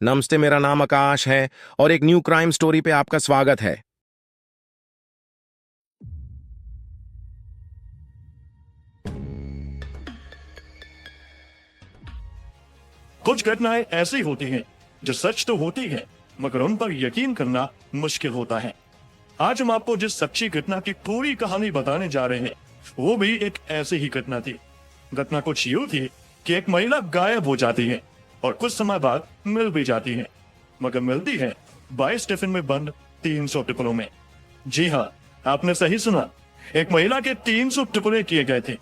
नमस्ते, मेरा नाम आकाश है और एक न्यू क्राइम स्टोरी पे आपका स्वागत है। कुछ घटनाएं ऐसी होती हैं जो सच तो होती हैं, मगर उन पर यकीन करना मुश्किल होता है। आज हम आपको जिस सच्ची घटना की पूरी कहानी बताने जा रहे हैं, वो भी एक ऐसी ही घटना थी। घटना कुछ यूं थी कि एक महिला गायब हो जाती है और कुछ समय बाद मिल भी जाती है, मगर मिलती है 22 टिफिन में बंद 300 टुकड़ों में। जी हाँ, आपने सही सुना। एक महिला के 300 टुकड़े किए गए थे।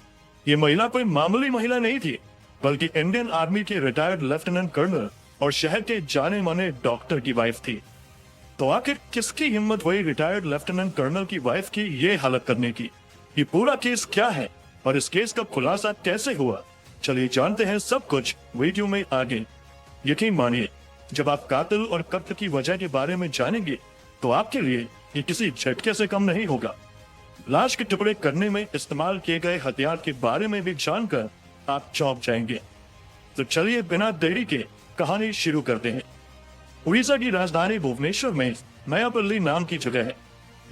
ये महिला कोई मामूली महिला नहीं थी, बल्कि इंडियन आर्मी के रिटायर्ड लेफ्टिनेंट कर्नल और शहर के जाने माने डॉक्टर की वाइफ थी। तो आखिर किसकी हिम्मत हुई रिटायर्ड लेफ्टिनेंट कर्नल की वाइफ की ये हालत करने की? ये पूरा केस क्या है और इस केस का खुलासा कैसे हुआ? चलिए जानते हैं सब कुछ वीडियो में आगे। यकीन मानिए, जब आप कातिल और कत्ल की वजह के बारे में जानेंगे तो आपके लिए ये किसी झटके से कम नहीं होगा। लाश के टुकड़े करने में इस्तेमाल किए गए हथियार के बारे में भी जानकर आप चौंक जाएंगे। तो चलिए बिना देरी के कहानी शुरू करते हैं। उड़ीसा की राजधानी भुवनेश्वर में नयापल्ली नाम की जगह है।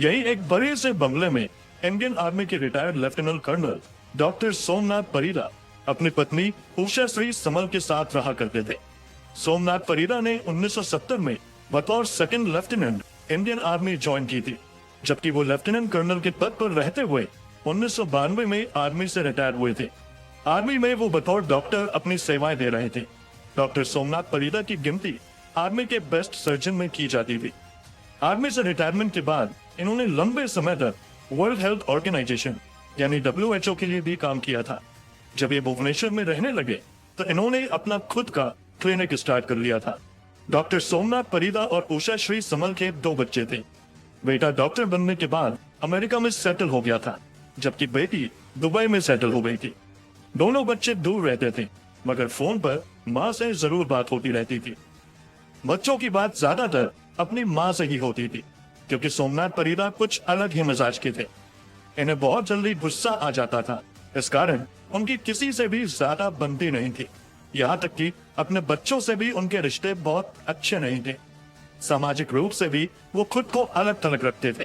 यही एक बड़े से बंगले में इंडियन आर्मी के retired lieutenant colonel doctor Somnath Parida अपनी पत्नी उषा श्री समल के साथ रहा करते थे। सोमनाथ परिदा ने 1970 में बतौर second lieutenant Indian army join की थी, जबकि वो लेफ्टिनेंट कर्नल के पद पर रहते हुए 1992 में आर्मी से रिटायर हुए थे। आर्मी में वो बतौर डॉक्टर अपनी सेवाएं दे रहे थे। डॉक्टर सोमनाथ परिदा की गिनती आर्मी के बेस्ट सर्जन में की जाती थी। आर्मी से रिटायरमेंट के बाद इन्होंने लंबे समय तक वर्ल्ड हेल्थ ऑर्गेनाइजेशन यानी WHO के लिए भी काम किया था। जब ये भुवनेश्वर में रहने लगे तो इन्होंने अपना खुद का क्लिनिक स्टार्ट कर लिया था। डॉक्टर सोमनाथ परिदा और उषा श्री समल के 2 बच्चे थे। बेटा डॉक्टर बनने के बाद अमेरिका में सेटल हो गया था, जबकि बेटी दुबई में सेटल हो गई थी। दोनों बच्चे दूर रहते थे, मगर फोन पर माँ से जरूर बात होती रहती थी। बच्चों की बात ज्यादातर अपनी माँ से ही होती थी, क्योंकि सोमनाथ परिदा कुछ अलग ही मिजाज के थे। इन्हें बहुत जल्दी गुस्सा आ जाता था, इस कारण उनकी किसी से भी ज्यादा बनती नहीं थी। यहाँ तक कि अपने बच्चों से भी उनके रिश्ते बहुत अच्छे नहीं थे। सामाजिक रूप से भी वो खुद को अलग थलग रखते थे।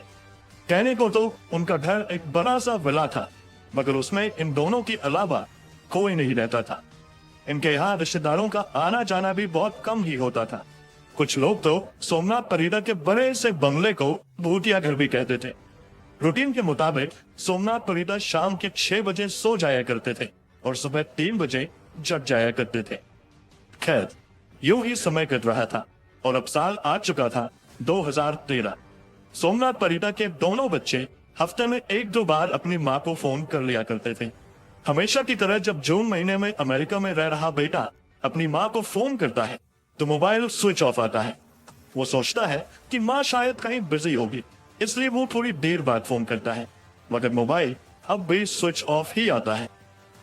कहने को तो उनका घर एक बड़ा सा विला था, मगर उसमें इन दोनों के अलावा कोई नहीं रहता था। इनके यहाँ रिश्तेदारों का आना जाना भी बहुत कम ही होता था। कुछ लोग तो सोमनाथ परिदा के बड़े से बंगले को भूतिया घर भी कहते थे। रूटीन के मुताबिक सोमनाथ परिदा शाम के 6 बजे सो जाया करते थे और सुबह 3 बजे जग जाया करते थे। खैर, यूं ही समय कट रहा था और अब साल आ चुका था 2013। सोमनाथ परिदा के दोनों बच्चे हफ्ते में 1-2 बार अपनी माँ को फोन कर लिया करते थे। हमेशा की तरह जब जून महीने में अमेरिका में रह रहा बेटा अपनी माँ को फोन करता है तो मोबाइल स्विच ऑफ आता है। वो सोचता है कि माँ शायद कहीं बिजी होगी, इसलिए वो थोड़ी देर बाद फोन करता है, मगर मोबाइल अब भी स्विच ऑफ ही आता है।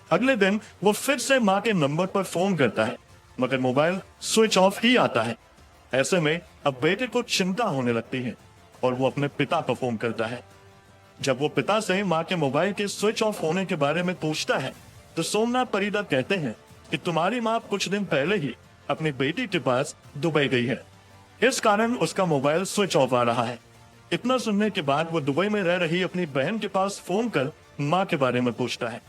अगले दिन वो फिर से माँ के नंबर पर फोन करता है, मगर मोबाइल स्विच ऑफ ही आता है। ऐसे में अब बेटे को चिंता होने लगती है और वो अपने पिता को फोन करता है। जब वो पिता से माँ के मोबाइल के स्विच ऑफ होने के बारे में पूछता है तो सोमनाथ परिदा कहते हैं कि तुम्हारी माँ कुछ दिन पहले ही अपनी बेटी के पास दुबई गई है, इस कारण उसका मोबाइल स्विच ऑफ आ रहा है। इतना सुनने के बाद वो दुबई में रह रही अपनी बहन के पास फोन कर माँ के बारे में पूछता है।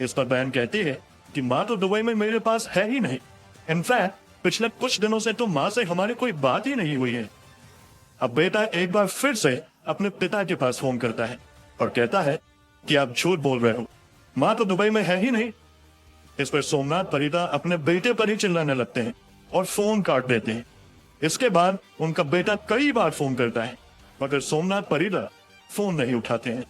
इस पर बहन कहती है कि माँ तो दुबई में मेरे पास है ही नहीं। इनफैक्ट पिछले कुछ दिनों से तो माँ से हमारी कोई बात ही नहीं हुई है। अब बेटा एक बार फिर से अपने पिता के पास फोन करता है और कहता है कि आप झूठ बोल रहे हो, माँ तो दुबई में है ही नहीं। इस पर सोमनाथ परिदा अपने बेटे पर ही चिल्लाने लगते हैं और फोन काट देते हैं। इसके बाद उनका बेटा कई बार फोन करता है, मगर सोमनाथ परिदा फोन नहीं उठाते हैं।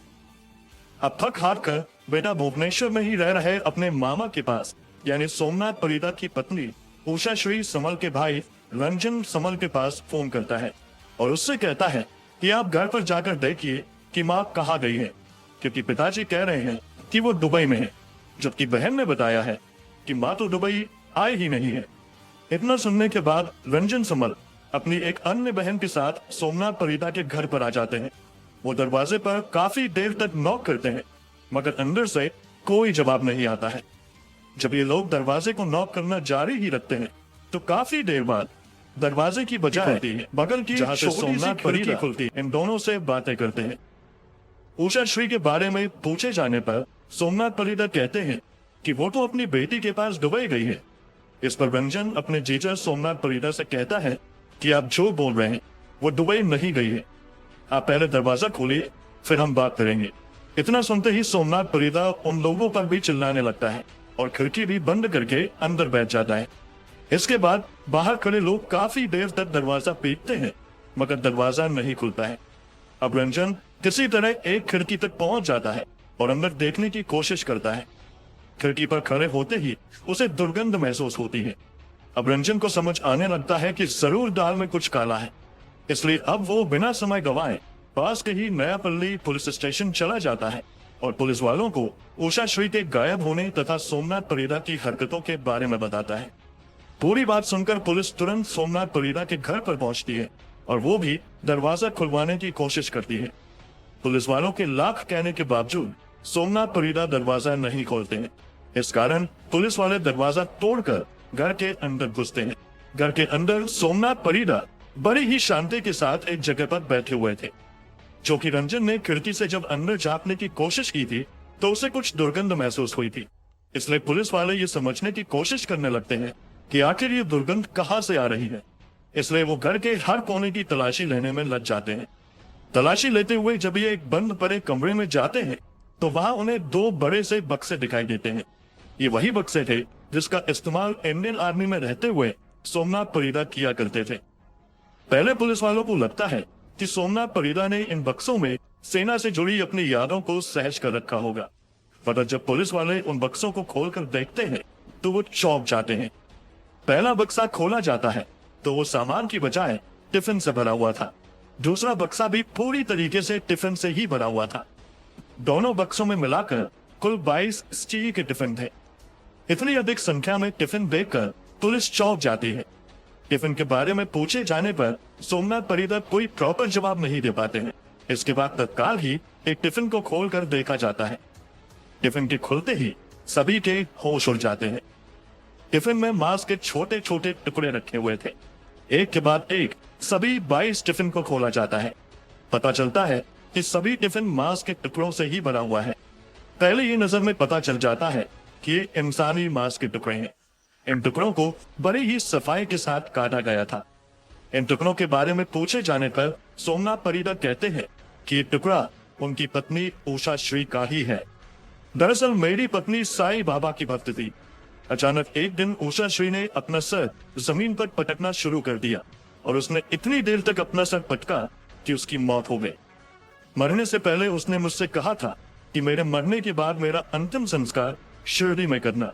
अब थक हार कर बेटा भुवनेश्वर में ही रह रहे अपने मामा के पास यानी सोमनाथ परिदा की पत्नी उषा श्री समल के भाई रंजन समल के पास फोन करता है और उससे कहता है कि आप घर पर जाकर देखिए कि माँ कहाँ गई है, क्योंकि पिताजी कह रहे हैं कि वो दुबई में है, जबकि बहन ने बताया है कि माँ तो दुबई आई ही नहीं है। इतना सुनने के बाद रंजन समल अपनी एक अन्य बहन के साथ सोमनाथ परिदा के घर पर आ जाते हैं। वो दरवाजे पर काफी देर तक नॉक करते हैं, मगर अंदर से कोई जवाब नहीं आता है। जब ये लोग दरवाजे को नॉक करना जारी ही रखते हैं तो काफी देर बाद दरवाजे की बजाय बगल की जहां से सोमनाथ खिड़की खुलती है, इन दोनों से बातें करते हैं। उषा श्री के बारे में पूछे जाने पर सोमनाथ परिदा कहते हैं कि वो तो अपनी बेटी के पास दुबई गई है। इस पर रंजन अपने जीजा सोमनाथ परिदा से कहता है कि आप जो बोल रहे हैं वो दुबई नहीं गई है, आप पहले दरवाजा खोलिए फिर हम बात करेंगे। इतना सुनते ही सोमनाथ परिदा उन लोगों पर भी चिल्लाने लगता है और खिड़की भी बंद करके अंदर बैठ जाता है। इसके बाद बाहर खड़े लोग काफी देर तक दरवाजा पीटते हैं मगर दरवाजा नहीं खुलता है। अब रंजन किसी तरह एक खिड़की तक पहुंच जाता है और अंदर देखने की कोशिश करता है। खिड़की पर खड़े होते ही उसे दुर्गंध महसूस होती है। अब रंजन को समझ आने लगता है कि जरूर दाल में कुछ काला है, इसलिए अब वो बिना समय गंवाए पास के ही नयापल्ली पुलिस स्टेशन चला जाता है और पुलिस वालों को उषा श्री के गायब होने तथा सोमनाथ परिदा की हरकतों के बारे में बताता है। पूरी बात सुनकर पुलिस तुरंत सोमनाथ परिदा के घर पर पहुंचती है और वो भी दरवाजा खुलवाने की कोशिश करती है। पुलिस वालों के लाख कहने के बावजूद सोमनाथ परिदा दरवाजा नहीं खोलते हैं। इस कारण पुलिस वाले दरवाजा तोड़कर घर के अंदर घुसते हैं। घर के अंदर सोमनाथ परिदा बड़ी ही शांति के साथ एक जगह पर बैठे हुए थे। जो कि रंजन ने खिड़की से जब अंदर झांकने की कोशिश की थी तो उसे कुछ दुर्गंध महसूस हुई थी, इसलिए पुलिस वाले ये समझने की कोशिश करने लगते हैं कि आखिर ये दुर्गंध कहाँ से आ रही है। इसलिए वो घर के हर कोने की तलाशी लेने में लग जाते हैं। तलाशी लेते हुए जब ये एक बंद पड़े कमरे में जाते हैं तो वहां उन्हें दो बड़े से बक्से दिखाई देते हैं। ये वही बक्से थे जिसका इस्तेमाल इंडियन आर्मी में रहते हुए सोमनाथ परिदा किया करते थे। पहले पुलिस वालों को लगता है कि सोमनाथ परिदा ने इन बक्सों में सेना से जुड़ी अपनी यादों को सहज कर रखा होगा, पर जब पुलिस वाले उन बक्सों को खोलकर देखते हैं तो वो चौंक जाते हैं। पहला बक्सा खोला जाता है तो वो सामान की बजाय टिफिन से भरा हुआ था। दूसरा बक्सा भी पूरी तरीके से टिफिन से ही भरा हुआ था। दोनों बक्सों में मिलाकर कुल 22 स्टील के टिफिन थे। इतनी अधिक संख्या में टिफिन देखकर पुलिस चौंक जाती है। टिफिन के बारे में पूछे जाने पर सोमनाथ परिदा कोई प्रॉपर जवाब नहीं दे पाते हैं। इसके बाद तत्काल ही एक टिफिन को खोलकर देखा जाता है। टिफिन के खुलते ही सभी के होश उड़ जाते हैं। टिफिन में मांस के छोटे छोटे टुकड़े रखे हुए थे। एक के बाद एक सभी 22 टिफिन को खोला जाता है। पता चलता है कि सभी टिफिन मांस के टुकड़ों से ही बना हुआ है। पहले ये नजर में पता चल जाता है कि ये इंसानी मांस के टुकड़े हैं। इन टुकड़ों को बड़ी ही सफाई के साथ काटा गया था। इन टुकड़ों के बारे में पूछे जाने पर सोमनाथ परिदा कहते हैं कि ये टुकड़ा उनकी पत्नी उषा श्री का ही है। दरअसल मेरी पत्नी साईं बाबा की भक्त थी। अचानक एक दिन उषा श्री ने अपना सर जमीन पर पटकना शुरू कर दिया और उसने इतनी देर तक अपना सर पटका कि उसकी मौत हो गई। मरने से पहले उसने मुझसे कहा था कि मेरे मरने के बाद मेरा अंतिम संस्कार शिरडी में करना।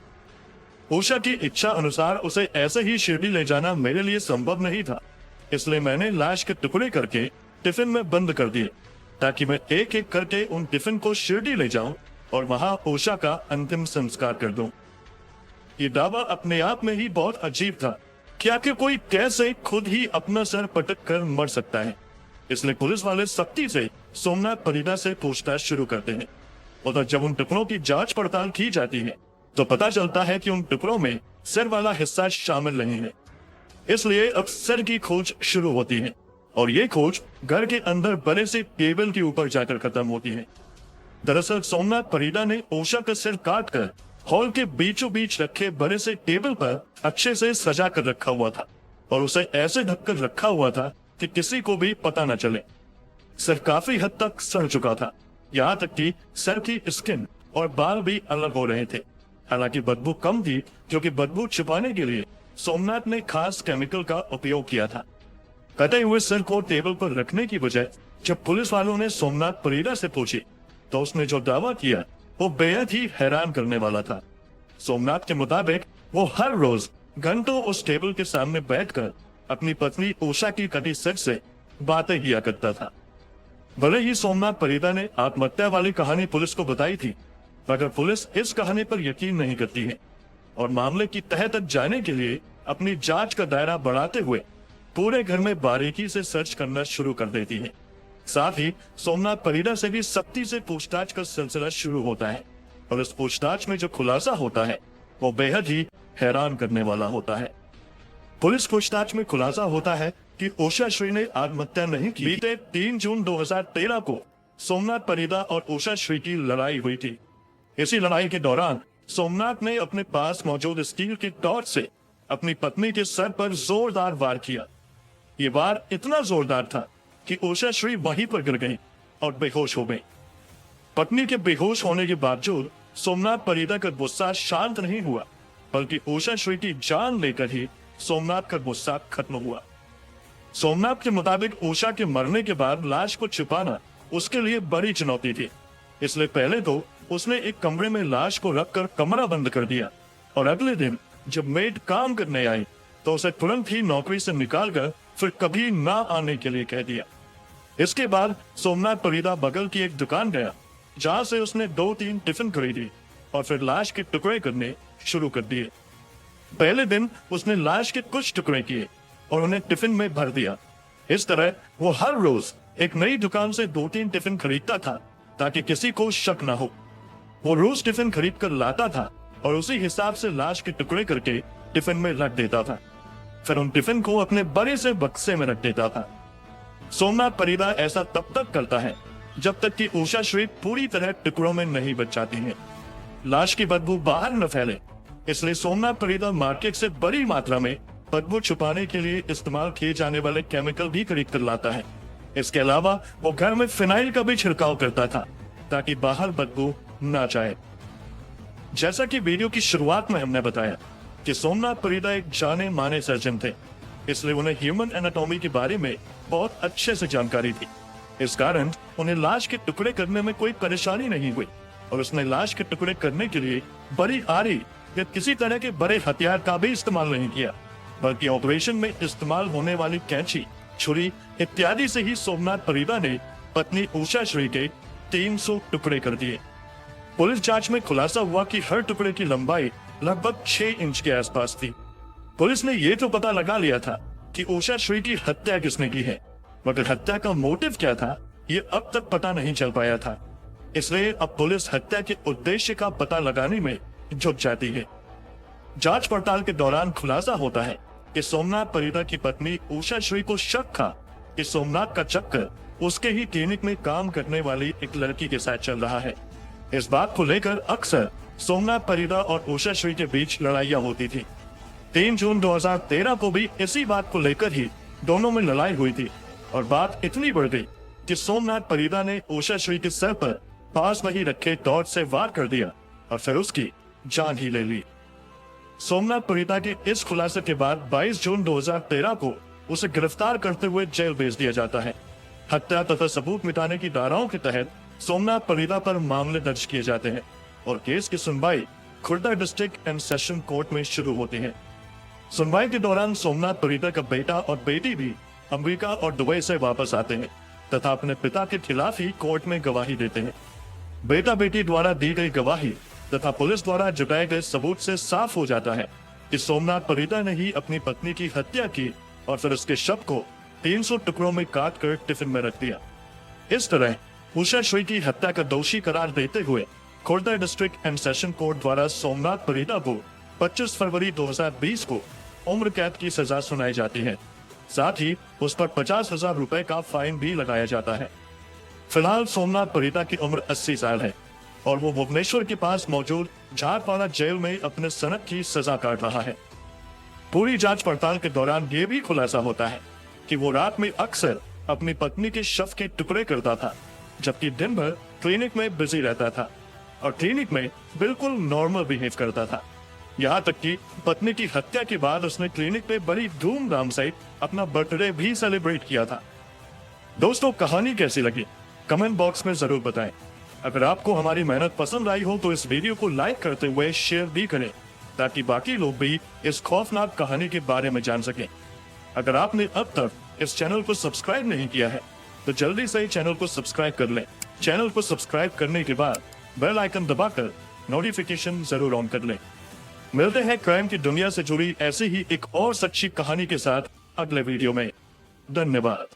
उषा की इच्छा अनुसार उसे ऐसे ही शिरडी ले जाना मेरे लिए संभव नहीं था, इसलिए मैंने लाश के टुकड़े करके टिफिन में बंद कर दिए ताकि मैं एक एक करके उन टिफिन को शिरडी ले जाऊं और वहां उषा का अंतिम संस्कार कर दूं। ये दावा अपने आप में ही बहुत अजीब था कि आखिर कोई कैसे खुद ही अपना सर पटक कर मर सकता है। इसलिए पुलिस वाले सख्ती से सोमनाथ परिदा से पूछताछ शुरू करते हैं और जब उन टुकड़ों की जांच पड़ताल की जाती है तो पता चलता है कि उन टुकड़ों में सिर वाला हिस्सा शामिल नहीं है। इसलिए अब सिर की खोज शुरू होती है और ये खोज घर के अंदर बड़े से टेबल के ऊपर जाकर खत्म होती है। दरअसल सोमनाथ परिदा ने उषा का सिर काट कर हॉल के बीचों बीच रखे बड़े से टेबल पर अच्छे से सजा कर रखा हुआ था और उसे ऐसे ढककर रखा हुआ था कि किसी को भी पता न चले। सिर काफी हद तक सड़ चुका था, यहाँ तक कि सर की स्किन और बाल भी अलग हो रहे थे। हालांकि बदबू कम थी क्योंकि बदबू छिपाने के लिए सोमनाथ ने खास केमिकल का उपयोग किया था। कटे हुए सिर को टेबल पर रखने की बजाय जब पुलिस वालों ने सोमनाथ परिदा से पूछी तो उसने जो दावा किया वो बेहद ही हैरान करने वाला था। सोमनाथ के मुताबिक वो हर रोज घंटों उस टेबल के सामने बैठकर अपनी पत्नी उषा की कटी सिर से बातें किया करता था। भले ही सोमनाथ परिदा ने आत्महत्या वाली कहानी पुलिस को बताई थी, मगर पुलिस इस कहानी पर यकीन नहीं करती है और मामले की तह तक जाने के लिए अपनी जांच का दायरा बढ़ाते हुए पूरे घर में बारीकी से सर्च करना शुरू कर देती है। साथ ही सोमनाथ परिदा से भी सख्ती से पूछताछ का सिलसिला शुरू होता है और इस पूछताछ में जो खुलासा होता है वो बेहद ही हैरान करने वाला होता है। पुलिस पूछताछ में खुलासा होता है कि उषा श्री ने आत्महत्या नहीं की। बीते 3 जून 2013 को सोमनाथ परिदा और उषा श्री की लड़ाई हुई थी। इसी लड़ाई के दौरान सोमनाथ ने अपने पास मौजूद स्टील के टॉर्च से अपनी पत्नी के सर पर जोरदार वार किया। ये वार इतना जोरदार था कि उषा श्री वहीं पर गिर गई और बेहोश हो गई। पत्नी के बेहोश होने के बावजूद सोमनाथ परिदा का गुस्सा शांत नहीं हुआ, बल्कि उषा श्री की जान लेकर ही सोमनाथ का गुस्सा खत्म हुआ। सोमनाथ के मुताबिक उषा के मरने के बाद लाश को छुपाना उसके लिए बड़ी चुनौती थी, इसलिए पहले तो उसने एक कमरे में लाश को रखकर कमरा बंद कर दिया और अगले दिन जब मेड काम करने आई तो उसे तुरंत ही नौकरी से निकालकर फिर कभी ना आने के लिए कह दिया। इसके बाद सोमनाथ परिदा बगल की एक दुकान गया, जहां से उसने 2-3 टिफिन खरीदी और फिर लाश के टुकड़े करने शुरू कर दिए। पहले दिन उसने लाश के कुछ टुकड़े किए और उन्हें टिफिन में भर दिया। इस तरह वो हर रोज एक नई दुकान से 2-3 टिफिन खरीदता था ताकि किसी को शक ना हो। वो रोज टिफिन खरीद कर लाता था और उसी हिसाब से लाश के टुकड़े करके टिफिन में रख देता था। फिर उन टिफिन को अपने बड़े से बक्से में रख देता था। सोमनाथ परिदा ऐसा तब तक करता है जब तक कि उषा श्री पूरी तरह टुकड़ों में नहीं बच जाती है। लाश की बदबू बाहर न फैले, इसलिए सोमनाथ परिदा मार्केट से बड़ी मात्रा में बदबू छुपाने के लिए इस्तेमाल किए जाने वाले केमिकल भी खरीद कर लाता है। इसके अलावा वो घर में फिनाइल का भी छिड़काव करता था ताकि बाहर बदबू ना जाए। जैसा कि वीडियो की शुरुआत में हमने बताया कि सोमनाथ परिदा एक जाने माने सर्जन थे, इसलिए उन्हें ह्यूमन एनाटॉमी के बारे में बहुत अच्छे से जानकारी थी। इस कारण उन्हें लाश के टुकड़े करने में कोई परेशानी नहीं हुई और उसने लाश के टुकड़े करने के लिए बड़ी आरी या किसी तरह के बड़े हथियार का भी इस्तेमाल नहीं किया, बल्कि ऑपरेशन में इस्तेमाल होने वाली कैंची, छुरी इत्यादि से ही सोमनाथ परिदा ने पत्नी उषा श्री के 300 टुकड़े कर दिए। पुलिस जांच में खुलासा हुआ कि हर टुकड़े की लंबाई लगभग 6 इंच के आसपास थी। पुलिस ने ये तो पता लगा लिया था कि उषा श्री की हत्या किसने की है, मगर हत्या का मोटिव क्या था ये अब तक पता नहीं चल पाया था। इसलिए अब पुलिस हत्या के उद्देश्य का पता लगाने में जुट जाती है। जांच पड़ताल के दौरान खुलासा होता है कि सोमनाथ परिदा की पत्नी उषा श्री को शक था कि सोमनाथ का चक्कर उसके ही क्लिनिक में काम करने वाली एक लड़की के साथ चल रहा है। इस बात को लेकर अक्सर सोमनाथ परिदा और उषा श्री के बीच लड़ाइयां होती थी। 3 जून 2013 को भी इसी बात को लेकर ही दोनों में लड़ाई हुई थी और बात इतनी बढ़ गई कि सोमनाथ परिदा ने उषा श्री के सर पर पास में ही रखे टॉर्च से वार कर दिया और फिर उसकी जान ही ले ली। सोमनाथ परिदा के इस खुलासे के बाद 22 जून 2013 को उसे गिरफ्तार करते हुए जेल भेज दिया जाता है। हत्या तथा सबूत मिटाने की धाराओं के तहत सोमनाथ परिदा पर मामले दर्ज किए जाते हैं और केस की सुनवाई Khurda district and session court में शुरू होती है। सुनवाई के दौरान सोमनाथ परिदा का बेटा और बेटी भी अमेरिका और दुबई से वापस आते हैं तथा अपने पिता के खिलाफ ही कोर्ट में गवाही देते हैं। बेटा बेटी द्वारा दी गई गवाही तथा पुलिस द्वारा जुटाए गए सबूत से साफ हो जाता है कि सोमनाथ परिदा ने ही अपनी पत्नी की हत्या की और फिर उसके शव को 300 टुकड़ों में काट कर टिफिन में रख दिया। इस तरह उषा श्री की हत्या का दोषी करार देते हुए Khurda district and session court द्वारा सोमनाथ परिदा को 25 फरवरी 2020 को उम्र कैद की सजा सुनाई जाती है। साथ ही उस पर 50,000 रुपए का फाइन भी लगाया जाता है। फिलहाल सोमनाथ परिदा की उम्र 80 साल है और वो भुवनेश्वर के पास मौजूद झारपाड़ा जेल में अपने सनक की सजा काट रहा है। पूरी जांच पड़ताल के दौरान ये भी खुलासा होता है कि वो रात में अक्सर अपनी पत्नी के शव के टुकड़े करता था, जबकि दिन भर क्लिनिक में बिजी रहता था और क्लिनिक में बिल्कुल नॉर्मल बिहेव करता था। यहाँ तक कि पत्नी की हत्या के बाद उसने क्लिनिक में बड़ी धूमधाम से अपना बर्थडे भी सेलिब्रेट किया था। दोस्तों, कहानी कैसी लगी कमेंट बॉक्स में जरूर बताएं। अगर आपको हमारी मेहनत पसंद आई हो तो इस वीडियो को लाइक करते हुए शेयर भी करें ताकि बाकी लोग भी इस खौफनाक कहानी के बारे में जान सकें। अगर आपने अब तक इस चैनल को सब्सक्राइब नहीं किया है तो जल्दी से चैनल को सब्सक्राइब कर लें। चैनल को सब्सक्राइब करने के बाद बेल आइकन दबाकर नोटिफिकेशन जरूर ऑन कर लें। मिलते हैं क्राइम की दुनिया से जुड़ी ऐसी ही एक और सच्ची कहानी के साथ अगले वीडियो में। धन्यवाद।